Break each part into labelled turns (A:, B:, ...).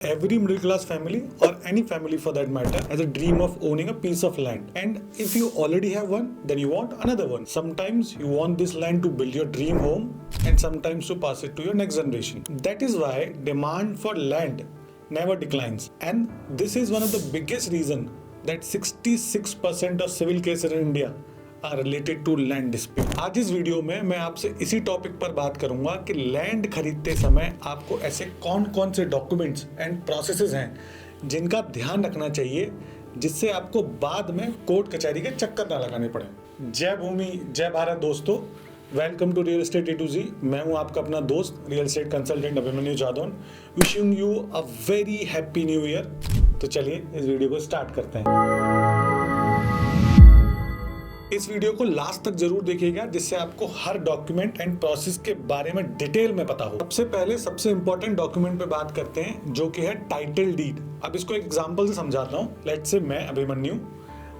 A: Every middle class family or any family for that matter has a dream of owning a piece of land. And if you already have one, then you want another one. Sometimes you want this land to build your dream home and sometimes to pass it to your next generation. That is why demand for land never declines. And this is one of the biggest reason that 66% of civil cases in India are related to land dispute. आज इस video में मैं आपसे इसी topic पर बात करूंगा कि लैंड खरीदते समय आपको ऐसे कौन कौन से डॉक्यूमेंट्स एंड प्रोसेसेस हैं जिनका ध्यान रखना चाहिए जिससे आपको बाद में कोर्ट कचहरी के चक्कर ना लगाने पड़े। जय भूमि जय भारत दोस्तों, welcome to real estate A to Z. मैं हूं आपका अपना दोस्त real estate consultant Abhimanyu Jadaun. Wishing you a very happy new year. तो चलिए इस वीडियो को स्टार्ट करते हैं। इस वीडियो को लास्ट तक जरूर देखिएगा जिससे आपको हर डॉक्यूमेंट एंड प्रोसेस के बारे में डिटेल में पता हो। सबसे पहले सबसे इंपॉर्टेंट डॉक्यूमेंट पे बात करते हैं जो कि है टाइटल डीड। अब इसको एक एग्जांपल से समझाता हूँ। लेट्स से मैं अभिमन्यु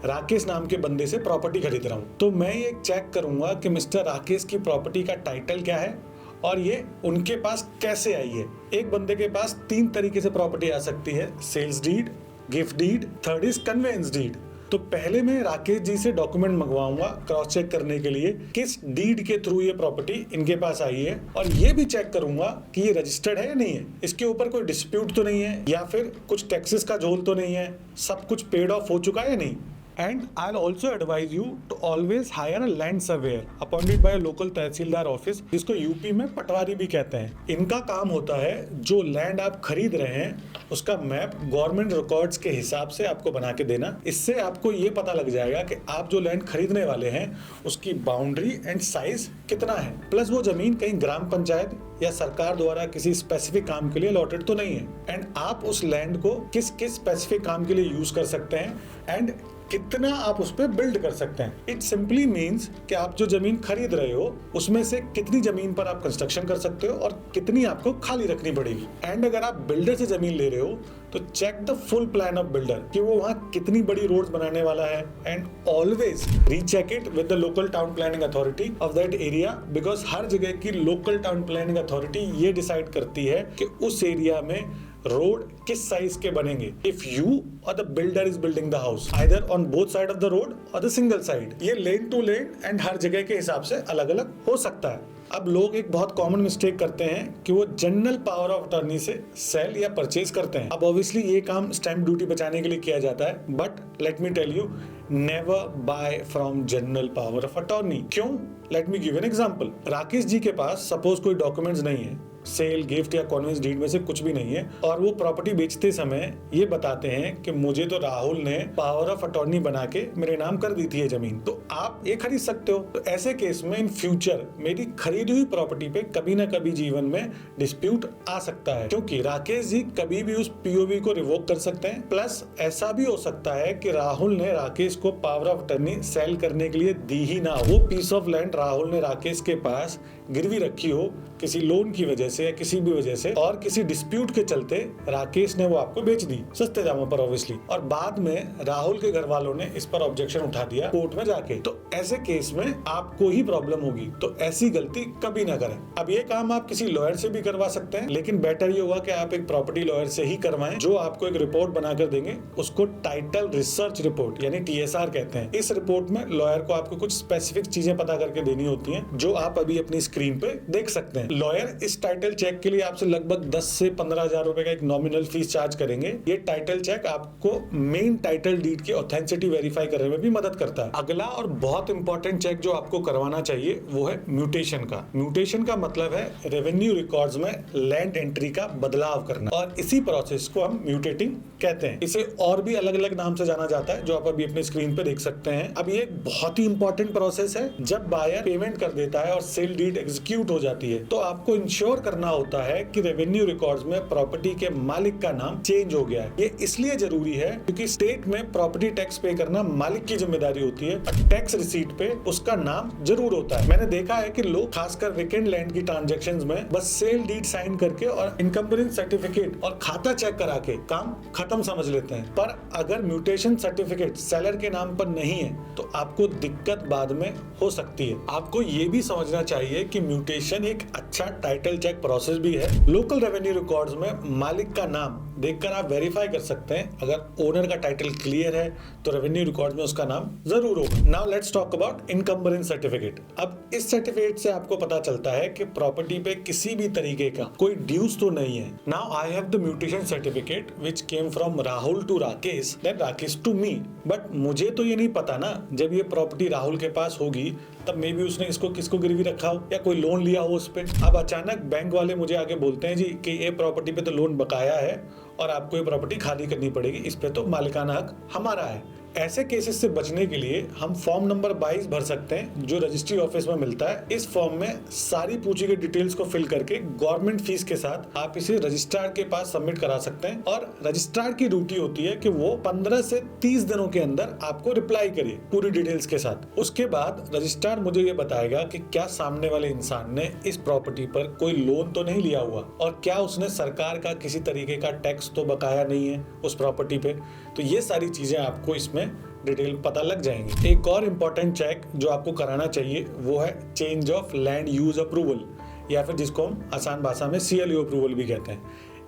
A: राकेश नाम के बंदे से प्रॉपर्टी खरीद रहा हूँ, तो मैं ये चेक करूंगा कि मिस्टर राकेश की प्रॉपर्टी का टाइटल क्या है और ये उनके पास कैसे आई है। एक बंदे के पास 3 तरीके से प्रॉपर्टी आ सकती है, sales deed, gift deed, third is conveyance deed. तो पहले मैं राकेश जी से डॉक्यूमेंट मंगवाऊंगा क्रॉस चेक करने के लिए किस डीड के थ्रू ये प्रॉपर्टी इनके पास आई है, और ये भी चेक करूंगा कि ये रजिस्टर्ड है या नहीं है, इसके ऊपर कोई डिस्प्यूट तो नहीं है या फिर कुछ टैक्सेस का झोल तो नहीं है, सब कुछ पेड ऑफ हो चुका है या नहीं। And I'll also advise you to always hire a land surveyor appointed by a local tehsildar office, जिसको यूपी में पटवारी भी कहते हैं। इनका काम होता है जो लैंड आप खरीद रहे हैं उसका मैप गवर्नमेंट रिकॉर्ड्स के हिसाब से आपको बना के देना। इससे आपको ये पता लग जाएगा कि आप जो लैंड खरीदने वाले हैं उसकी बाउंड्री एंड साइज कितना है, प्लस वो जमीन कहीं ग्राम पंचायत या सरकार द्वारा किसी स्पेसिफिक काम के लिए अलॉटेड तो नहीं है, एंड आप उस लैंड को किस किस स्पेसिफिक काम के लिए यूज कर सकते हैं एंड कितना आप उस पर बिल्ड कर सकते हैं। इट सिंपली मीन्स कि आप जो जमीन खरीद रहे हो उसमें से कितनी जमीन पर आप कंस्ट्रक्शन कर सकते हो और कितनी आपको खाली रखनी पड़ेगी। एंड अगर आप बिल्डर से जमीन ले रहे हो तो check the full plan of builder कि वो वहां कितनी बड़ी रोड्स बनाने वाला है, and always recheck it with the local town planning authority of that area, because हर जगह की लोकल टाउन प्लानिंग अथॉरिटी ये डिसाइड करती है कि उस एरिया में रोड किस साइज के बनेंगे इफ यू और the builder is building the house either on both side of the road और द सिंगल साइड। ये लेन टू लेन एंड हर जगह के हिसाब से अलग अलग हो सकता है। अब लोग एक बहुत कॉमन मिस्टेक करते हैं कि वो जनरल पावर ऑफ अटॉर्नी से सेल या परचेज करते हैं। अब ऑब्वियसली ये काम स्टैंप ड्यूटी बचाने के लिए किया जाता है, but let me tell you, never buy from general power of attorney. क्यों? Let me give an example. Rakesh ji के पास सपोज कोई डॉक्यूमेंट्स नहीं है, सेल, गिफ्ट या कन्वेंस डीड में से कुछ भी नहीं है, और वो प्रॉपर्टी बेचते समय ये बताते हैं कि मुझे तो राहुल ने पावर ऑफ अटॉर्नी बना के मेरे नाम कर दी थी ये जमीन, तो आप ये खरीद सकते हो। तो ऐसे केस में इन फ्यूचर मेरी खरीदी हुई प्रॉपर्टी पे कभी ना कभी जीवन में डिस्प्यूट आ सकता है, क्योंकि राकेश जी कभी भी उस पीओवी को रिवोक कर सकते हैं। प्लस ऐसा भी हो सकता है कि राहुल ने राकेश को पावर ऑफ अटॉर्नी सेल करने के लिए दी ही ना हो। पीस ऑफ लैंड राहुल ने राकेश के पास गिरवी रखी हो किसी लोन की वजह से या किसी भी वजह से, और किसी डिस्प्यूट के चलते राकेश ने वो आपको बेच दी सस्ते दामों पर ऑब्वियसली, और बाद में राहुल के घर वालों ने इस पर ऑब्जेक्शन उठा दिया कोर्ट में जाके, तो ऐसे केस में आपको ही प्रॉब्लम होगी। तो ऐसी गलती कभी ना करें। अब ये काम आप किसी लॉयर से भी करवा सकते हैं, लेकिन बेटर ये होगा कि आप एक प्रॉपर्टी लॉयर से ही करवाएं जो आपको एक रिपोर्ट बनाकर देंगे। उसको टाइटल रिसर्च रिपोर्ट यानी TSR कहते हैं। इस रिपोर्ट में लॉयर को आपको कुछ स्पेसिफिक चीजें पता करके देनी होती हैं जो आप अभी अपनी स्क्रीन पे देख सकते हैं। लॉयर इस टाइटल चेक के लिए आपसे लगभग 10 से 15 हजार रुपए का एक नॉमिनल फीस चार्ज करेंगे। ये टाइटल चेक आपको मेन टाइटल डीड की ऑथेंटिसिटी वेरीफाई करने में भी मदद करता है। अगला और बहुत इंपॉर्टेंट चेक जो आपको करवाना चाहिए वो है म्यूटेशन का। म्यूटेशन का मतलब है रेवेन्यू रिकॉर्ड्स में लैंड एंट्री का बदलाव करना, और इसी प्रोसेस को हम म्यूटेटिंग कहते हैं। इसे और भी अलग अलग नाम से जाना जाता है जो आप अभी अपने स्क्रीन पे देख सकते हैं। अब ये एक बहुत ही इंपॉर्टेंट प्रोसेस है। जब बायर पेमेंट कर देता है और सेल डीड एग्जीक्यूट हो जाती है तो आपको इंश्योर करना होता है कि रेवेन्यू रिकॉर्ड्स में प्रॉपर्टी के मालिक का नाम चेंज हो गया है। ये इसलिए जरूरी है क्योंकि स्टेट में प्रॉपर्टी टैक्स पे करना मालिक की जिम्मेदारी होती है, और टैक्स रिसीट पे उसका नाम जरूर होता है। मैंने देखा है कि लोग खासकर वेकेंट लैंड की ट्रांजैक्शंस में बस सेल डीड साइन करके और इनकम्बरेंस सर्टिफिकेट और खाता चेक करा के काम खत्म समझ लेते हैं, पर अगर म्यूटेशन सर्टिफिकेट सेलर के नाम पर नहीं है तो आपको दिक्कत बाद में हो सकती है। आपको ये भी समझना चाहिए कि म्यूटेशन एक अच्छा टाइटल चेक प्रोसेस भी है। लोकल रेवेन्यू रिकॉर्ड्स में मालिक का नाम देखकर आप वेरीफाई कर सकते हैं। अगर ओनर का टाइटल क्लियर है तो रेवेन्यू रिकॉर्ड में उसका नाम जरूर होगा। Now let's talk about encumbrance certificate. अब इस सर्टिफिकेट से आपको पता चलता है कि प्रॉपर्टी पे किसी भी तरीके का कोई ड्यूज तो नहीं है। Now I have the mutation certificate which came from Rahul to Rakesh, then Rakesh to me. But मुझे तो ये नहीं पता ना, जब ये प्रॉपर्टी राहुल के पास होगी तब मे भी उसने इसको किसको गिरवी रखा हो या कोई लोन लिया हो उस पे। अब अचानक बैंक वाले मुझे आके बोलते हैं जी कि ये प्रॉपर्टी पे तो लोन बकाया है और आपको ये प्रॉपर्टी खाली करनी पड़ेगी, इस पे तो मालिकाना हक हमारा है। ऐसे केसेस से बचने के लिए हम फॉर्म नंबर 22 भर सकते हैं जो रजिस्ट्री ऑफिस में मिलता है। इस फॉर्म में सारी पूछी गई डिटेल्स को फिल करके गवर्नमेंट फीस के साथ आप इसे रजिस्ट्रार के पास सबमिट करा सकते हैं और रजिस्ट्रार की ड्यूटी होती है कि वो 15 से 30 दिनों के अंदर आपको रिप्लाई करे पूरी डिटेल्स के साथ। उसके बाद रजिस्ट्रार मुझे ये बताएगा कि क्या सामने वाले इंसान ने इस प्रॉपर्टी पर कोई लोन तो नहीं लिया हुआ और क्या उसने सरकार का किसी तरीके का टैक्स तो बकाया नहीं है उस प्रॉपर्टी पे। तो ये सारी चीजें आपको इसमें डिटेल पता लग जाएंगी। एक और इम्पोर्टेंट चेक जो आपको कराना चाहिए वो है change of land use approval, या फिर जिसको हम आसान भाषा में CLU अप्रूवल भी कहते हैं।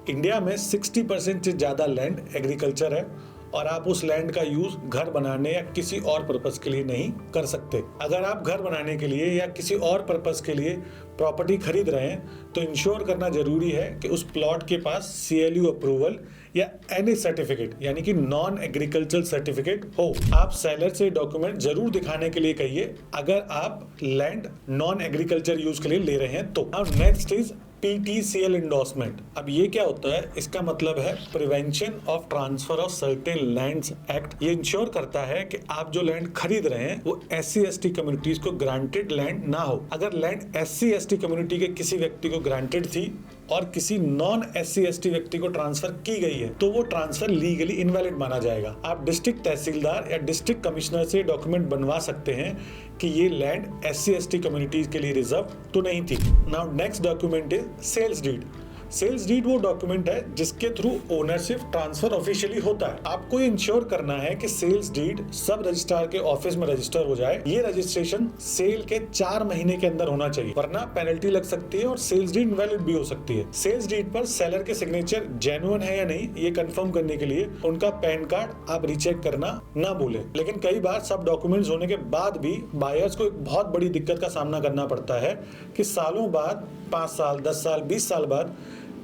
A: इंडिया में 60% से ज़्यादा लैंड एग्रीकल्चर है और आप उस लैंड का यूज घर बनाने या किसी और पर्पस के लिए नहीं कर सकते। अगर आप घर बनाने के लिए या किसी और पर्पस के लिए प्रॉपर्टी खरीद रहे हैं तो इंश्योर करना जरूरी है कि उस प्लॉट के पास CLU अप्रूवल या एनी सर्टिफिकेट यानी कि नॉन एग्रीकल्चरल सर्टिफिकेट हो। आप सेलर से डॉक्यूमेंट जरूर दिखाने के लिए कहिए अगर आप लैंड नॉन एग्रीकल्चर यूज के लिए ले रहे हैं तो। अब नेक्स्ट इज PTCL इंडोर्समेंट। अब ये क्या होता है? इसका मतलब है prevention of transfer of certain lands act. ये इंश्योर करता है कि आप जो लैंड खरीद रहे हैं वो SC/ST कम्युनिटीज को ग्रांटेड लैंड ना हो। अगर लैंड SC/ST कम्युनिटी के किसी व्यक्ति को ग्रांटेड थी और किसी नॉन SC/ST व्यक्ति को ट्रांसफर की गई है तो वो ट्रांसफर लीगली इनवैलिड माना जाएगा। आप डिस्ट्रिक्ट तहसीलदार या डिस्ट्रिक्ट कमिश्नर से डॉक्यूमेंट बनवा सकते हैं कि ये लैंड SC/ST कम्युनिटीज के लिए रिजर्व तो नहीं थी। Now next document is sales deed. Sales deed वो डॉक्यूमेंट है जिसके थ्रू ओनरशिप ट्रांसफर ऑफिशियली होता है। आपको ये इंश्योर करना है कि सेल्स डीड सब रजिस्ट्रार के ऑफिस में रजिस्टर हो जाए। ये रजिस्ट्रेशन सेल के 4 महीने के अंदर होना चाहिए, वरना पेनल्टी लग सकती है और सेल्स डीड इनवैलिड भी हो सकती है। सेल्स डीड पर सेलर के सिग्नेचर जेन्युइन है या नहीं ये कंफर्म करने के लिए उनका पैन कार्ड आप रीचेक करना ना भूलें। लेकिन कई बार सब डॉक्यूमेंट्स होने के बाद भी बायर्स को एक बहुत बड़ी दिक्कत का सामना करना पड़ता है कि सालों बाद, 5 साल, 10 साल, 20 साल बाद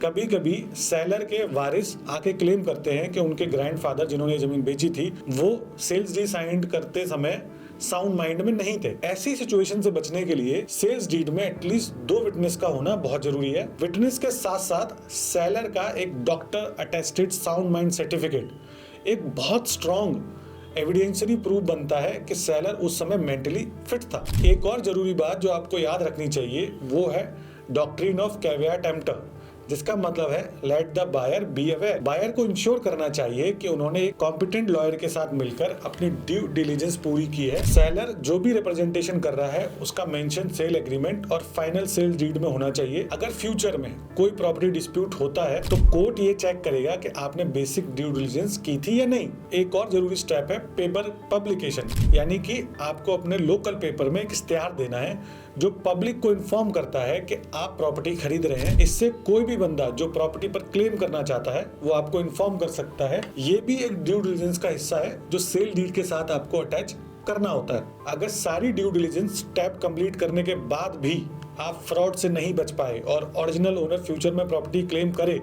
A: कभी कभी सेलर के वारिस आके क्लेम करते हैं कि उनके ग्रैंडफादर जिन्होंने जमीन बेची थी वो सेल्स डीड साइन करते समय साउंड माइंड में नहीं थे। ऐसी सिचुएशन से बचने के लिए सेल्स डीड में एटलीस्ट 2 विटनेस का होना बहुत जरूरी है। विटनेस के साथ साथ सेलर का एक doctor attested sound mind certificate एक बहुत स्ट्रॉन्ग एविडेंशियरी प्रूफ बनता है कि सेलर उस समय मेंटली फिट था। एक और जरूरी बात जो आपको याद रखनी चाहिए वो है डॉक्ट्रिन ऑफ कैविएट एम्प्टर, जिसका मतलब है let the buyer be aware. Buyer को इंश्योर करना चाहिए कि उन्होंने एक कॉम्पिटेंट लॉयर के साथ मिलकर अपनी ड्यू डिलीजेंस पूरी की है। सेलर जो भी रिप्रेजेंटेशन कर रहा है उसका मेंशन सेल एग्रीमेंट और फाइनल सेल डीड में होना चाहिए। अगर फ्यूचर में कोई प्रॉपर्टी डिस्प्यूट होता है तो कोर्ट ये चेक करेगा कि आपने बेसिक ड्यू डिलीजेंस की थी या नहीं। एक और जरूरी स्टेप है पेपर पब्लिकेशन, यानी कि आपको अपने लोकल पेपर में एक इश्तिहार देना है जो पब्लिक को इन्फॉर्म करता है कि आप प्रॉपर्टी खरीद रहे हैं। इससे कोई भी बंदा जो प्रॉपर्टी पर क्लेम करना चाहता है वो आपको इन्फॉर्म कर सकता है। ये भी एक ड्यू डिलीजेंस का हिस्सा है जो सेल डीड के साथ आपको अटैच करना होता है। अगर सारी ड्यू डिलीजेंस स्टेप कंप्लीट करने के बाद भी आप फ्रॉड से नहीं बच पाए और ओरिजिनल ओनर फ्यूचर में प्रॉपर्टी क्लेम करे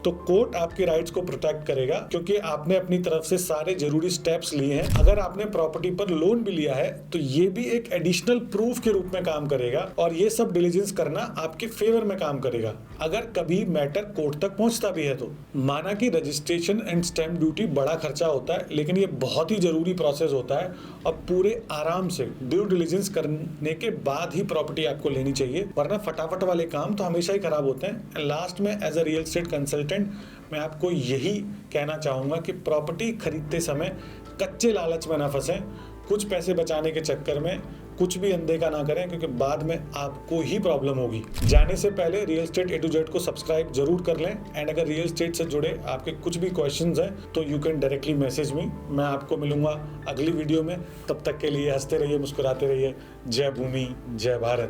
A: तो कोर्ट आपके राइट्स को प्रोटेक्ट करेगा, क्योंकि आपने अपनी तरफ से सारे जरूरी स्टेप्स लिए हैं। अगर आपने प्रॉपर्टी पर लोन भी लिया है तो ये भी एक एडिशनल प्रूफ के रूप में काम करेगा और ये सब डिलीजेंस करना आपके फेवर में काम करेगा। अगर कभी मैटर कोर्ट तक पहुंचता भी है तो माना कि रजिस्ट्रेशन एंड स्टैंप ड्यूटी बड़ा खर्चा होता है, लेकिन ये बहुत ही जरूरी प्रोसेस होता है और पूरे आराम से ड्यू डिलीजेंस करने के बाद ही प्रॉपर्टी आपको लेनी चाहिए, वरना फटाफट वाले काम तो हमेशा ही खराब होते हैं। लास्ट में as a real estate consultant मैं आपको यही कहना चाहूंगा कि प्रॉपर्टी खरीदते समय कच्चे लालच में ना फंसें। कुछ पैसे बचाने के चक्कर में कुछ भी अनदेखा ना करें, क्योंकि बाद में आपको ही प्रॉब्लम होगी। जाने से पहले real estate A to Z को सब्सक्राइब जरूर कर लें एंड अगर रियल एस्टेट से जुड़े आपके कुछ भी क्वेश्चंस हैं तो you can directly message me. मैं आपको मिलूंगा अगली वीडियो में। तब तक के लिए हंसते रहिए, मुस्कुराते रहिए। जय भूमि, जय भारत।